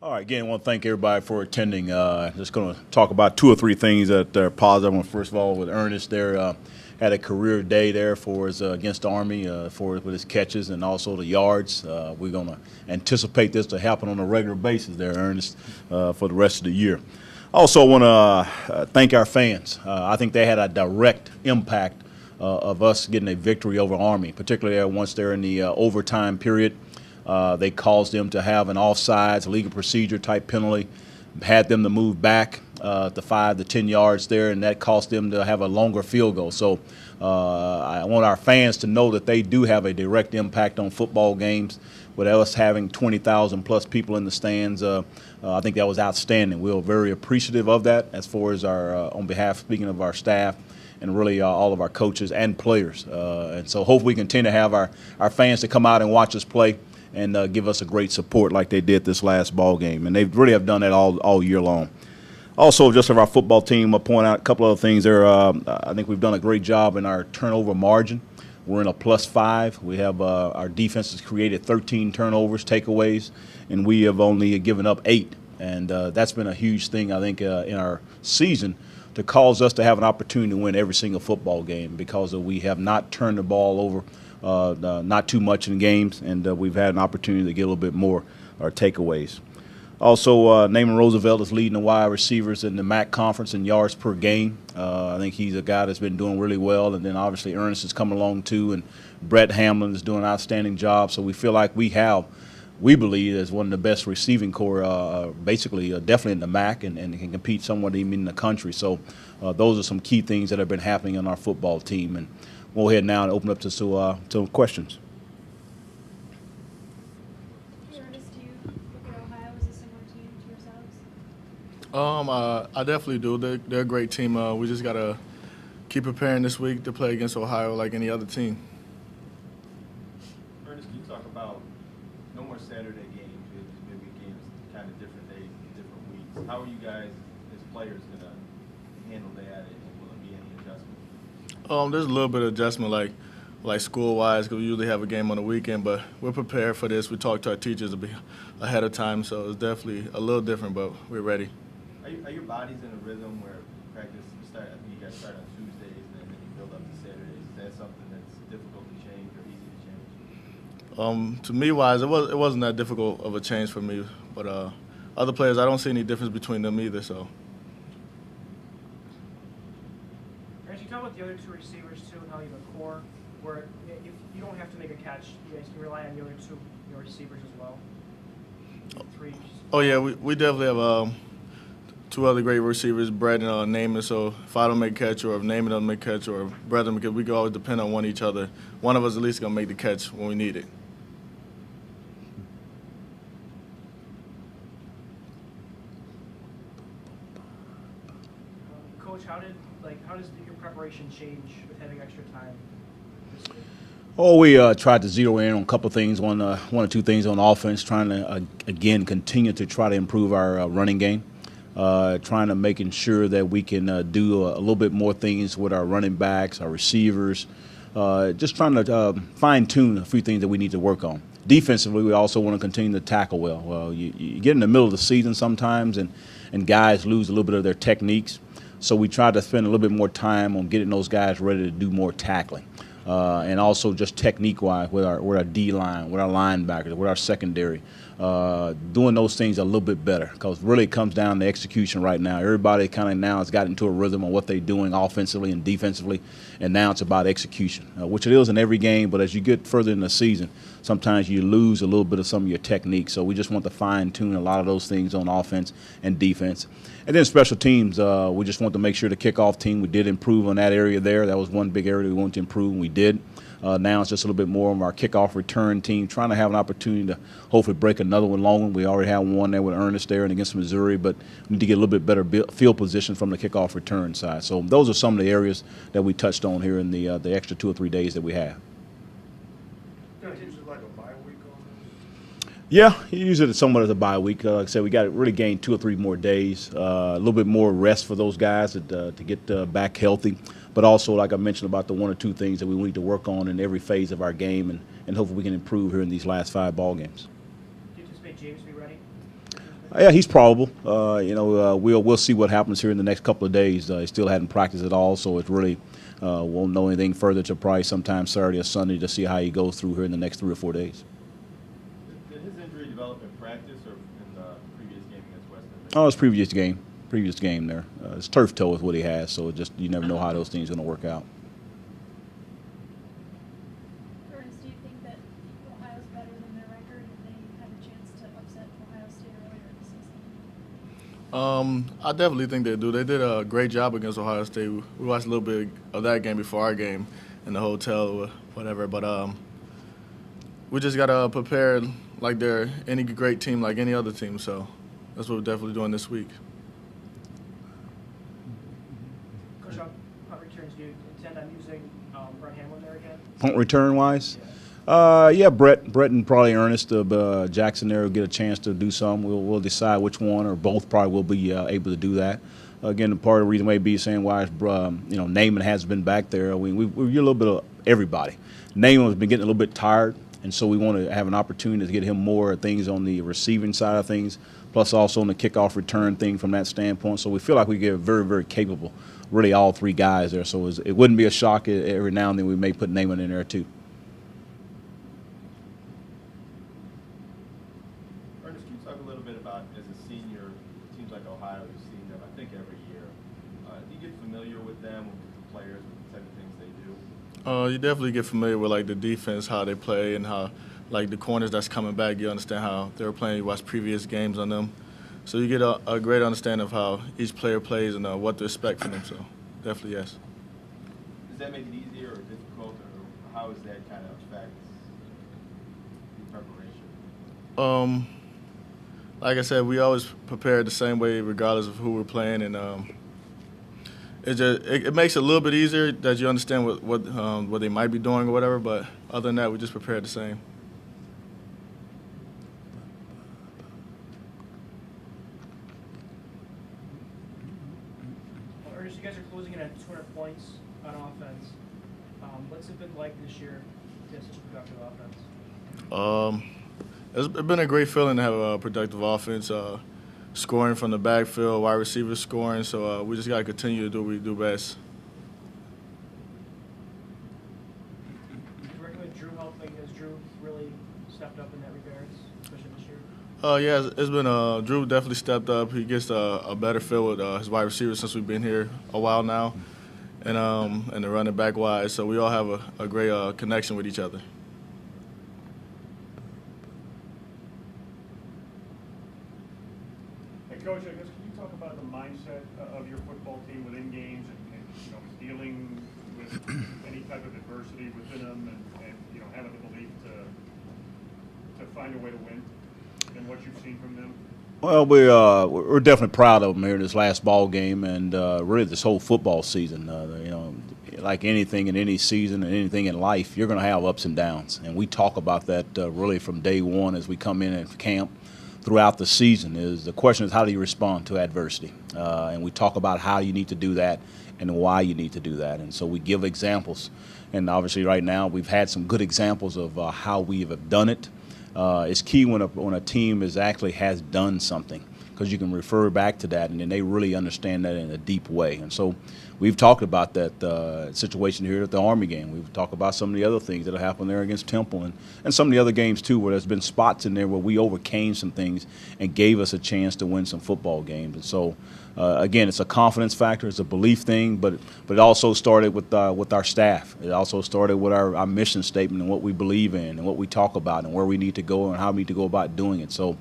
All right, again, I want to thank everybody for attending. Just going to talk about two or three things that are positive. First of all, with Ernest there, had a career day there for his against the Army with his catches and also the yards. We're going to anticipate this to happen on a regular basis there, Ernest, for the rest of the year. Also, want to thank our fans. I think they had a direct impact of us getting a victory over Army, particularly once they're in the overtime period. They caused them to have an offsides, legal procedure type penalty, had them to move back the 5 to 10 yards there, and that cost them to have a longer field goal. So I want our fans to know that they do have a direct impact on football games. With us having 20,000 plus people in the stands, I think that was outstanding. We were very appreciative of that as far as on behalf, speaking of our staff, and really all of our coaches and players. And so hopefully we continue to have our fans to come out and watch us play and give us a great support like they did this last ball game. And they really have done that all year long. Also, just of our football team, I'll point out a couple other things there. I think we've done a great job in our turnover margin. We're in a +5. We have our defense has created 13 turnovers, takeaways, and we have only given up 8. And that's been a huge thing, I think, in our season to cause us to have an opportunity to win every single football game because we have not turned the ball over not too much in games, and we've had an opportunity to get a little bit more takeaways. Also, Naaman Roosevelt is leading the wide receivers in the MAC conference in yards per game. I think he's a guy that's been doing really well, and then obviously Ernest is coming along too, and Brett Hamlin is doing an outstanding job. So we feel like we believe, as one of the best receiving corps, definitely in the MAC, and can compete somewhat even in the country. So those are some key things that have been happening on our football team. And we'll go ahead now and open up to some questions. Ernest, do you look at Ohio as a similar team to yourselves? I definitely do. They're a great team. We just got to keep preparing this week to play against Ohio like any other team. Ernest, can you talk about no more Saturday games? Maybe games kind of different days, different weeks. How are you guys as players going to handle that, and will there be any adjustment? There's a little bit of adjustment, like school-wise, because we usually have a game on the weekend, but we're prepared for this. We talk to our teachers ahead of time, so it's definitely a little different, but we're ready. Are your bodies in a rhythm where practice I think you guys start on Tuesdays and then you build up to Saturdays? Is that something that's difficult to change or easy to change? To me, wise, it wasn't that difficult of a change for me, but other players, I don't see any difference between them either. So. As you talk about the other two receivers too, and how you have a core where if you don't have to make a catch, you guys can rely on the other two receivers as well. Three. Oh yeah, we definitely have two other great receivers, Brett and Naaman. So if I don't make a catch, or if Naaman doesn't make a catch, or Brett doesn't, because we can always depend on each other. One of us at least gonna make the catch when we need it. Coach, how does your preparation change with having extra time? Oh, we tried to zero in on a couple of things, one or two things on offense, trying to, again, continue to try to improve our running game, trying to making sure that we can do a little bit more things with our running backs, our receivers, just trying to fine-tune a few things that we need to work on. Defensively, we also want to continue to tackle well. Well, you get in the middle of the season sometimes, and guys lose a little bit of their techniques. So we try to spend a little bit more time on getting those guys ready to do more tackling. And also just technique-wise with our D-line, with our linebackers, with our secondary, doing those things a little bit better, because really it comes down to execution right now. Everybody kind of now has gotten into a rhythm on what they're doing offensively and defensively, and now it's about execution, which it is in every game, but as you get further in the season, sometimes you lose a little bit of some of your technique. So we just want to fine-tune a lot of those things on offense and defense. And then special teams, we just want to make sure the kickoff team, we did improve on that area there. That was one big area we wanted to improve, and we did. Now it's just a little bit more of our kickoff return team, trying to have an opportunity to hopefully break another one long. We already have one there with Ernest there and against Missouri, but we need to get a little bit better field position from the kickoff return side. So those are some of the areas that we touched on here in the extra 2 or 3 days that we have. Yeah, you use it somewhat as a bye week. Like I said, we got to really gain 2 or 3 more days, a little bit more rest for those guys to get back healthy. But also, like I mentioned, about the 1 or 2 things that we need to work on in every phase of our game, and hopefully we can improve here in these last 5 ball games. Do you anticipate James to be ready? Yeah, he's probable. We'll see what happens here in the next couple of days. He still hadn't practiced at all, so it's really won't know anything further till probably sometime Saturday or Sunday to see how he goes through here in the next 3 or 4 days. Did his injury develop in practice or in the previous game against Western? Oh, it's previous game there. It's turf toe is what he has, so you never know how those things are going to work out. Ernest, do you think that Ohio's better than their record if they had a chance to upset Ohio State earlier in the season? I definitely think they do. They did a great job against Ohio State. We watched a little bit of that game before our game in the hotel or whatever. But we just got to prepare like they're any great team, like any other team. So that's what we're definitely doing this week. Coach, on punt returns, do you intend on using Brett Hamlin there again? Punt return wise? Yeah. Brett and probably Ernest Jackson there will get a chance to do some. We'll decide which one or both probably will be able to do that. Again, part of the reason may be saying why Naaman hasn't been back there. We're a little bit of everybody. Naaman has been getting a little bit tired, and so we want to have an opportunity to get him more things on the receiving side of things, plus also on the kickoff return thing from that standpoint. So we feel like we get very, very capable, really all three guys there. So it wouldn't be a shock every now and then we may put Naaman in there too. Ernest, can you talk a little bit about, as a senior, teams like Ohio, you've seen them, I think, every year. Do you get familiar with them, with the players, with the type of things they do? You definitely get familiar with like the defense, how they play, and how like the corners that's coming back. You understand how they're playing. You watch previous games on them, so you get a great understanding of how each player plays and what to expect from them. So definitely yes. Does that make it easier or difficult, or how is that kind of affect the preparation? Like I said, we always prepare the same way regardless of who we're playing, and it makes it a little bit easier that you understand what they might be doing or whatever. But other than that, we just prepare the same. Well, Ernest, you guys are closing in at 200 points on offense. What's it been like this year to have such a productive offense? It's been a great feeling to have a productive offense, scoring from the backfield, wide receivers scoring. So we just got to continue to do what we do best. Do you recommend Drew helping? Has Drew really stepped up in that regards, especially this year? Yeah, it's been Drew definitely stepped up. He gets a better feel with his wide receivers since we've been here a while now, and the running back wise. So we all have a great connection with each other. Coach, I guess can you talk about the mindset of your football team within games and dealing with any type of adversity within them and having the belief to find a way to win and what you've seen from them? Well, we're definitely proud of them here in this last ball game and really this whole football season. Like anything in any season and anything in life, you're going to have ups and downs, and we talk about that really from day one as we come in and camp. Throughout the season is the question is how do you respond to adversity, and we talk about how you need to do that and why you need to do that, and so we give examples, and obviously right now we've had some good examples of how we have done it. It's key when a team actually has done something, because you can refer back to that and then they really understand that in a deep way. And so we've talked about that situation here at the Army game. We've talked about some of the other things that have happened there against Temple and some of the other games too, where there's been spots in there where we overcame some things and gave us a chance to win some football games. And so again, it's a confidence factor, it's a belief thing, but it also started with our staff. It also started with our mission statement and what we believe in and what we talk about and where we need to go and how we need to go about doing it. So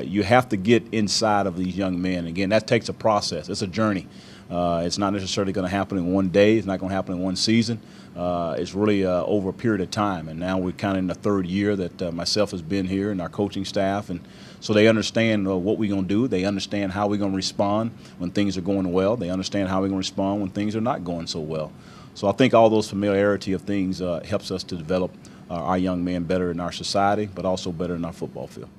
you have to get inside of these young men. Again, that takes a process. It's a journey. It's not necessarily going to happen in one day. It's not going to happen in one season. It's really over a period of time. And now we're kind of in the third year that myself has been here and our coaching staff. And so they understand what we're going to do. They understand how we're going to respond when things are going well. They understand how we're going to respond when things are not going so well. So I think all those familiarity of things helps us to develop our young men better in our society, but also better in our football field.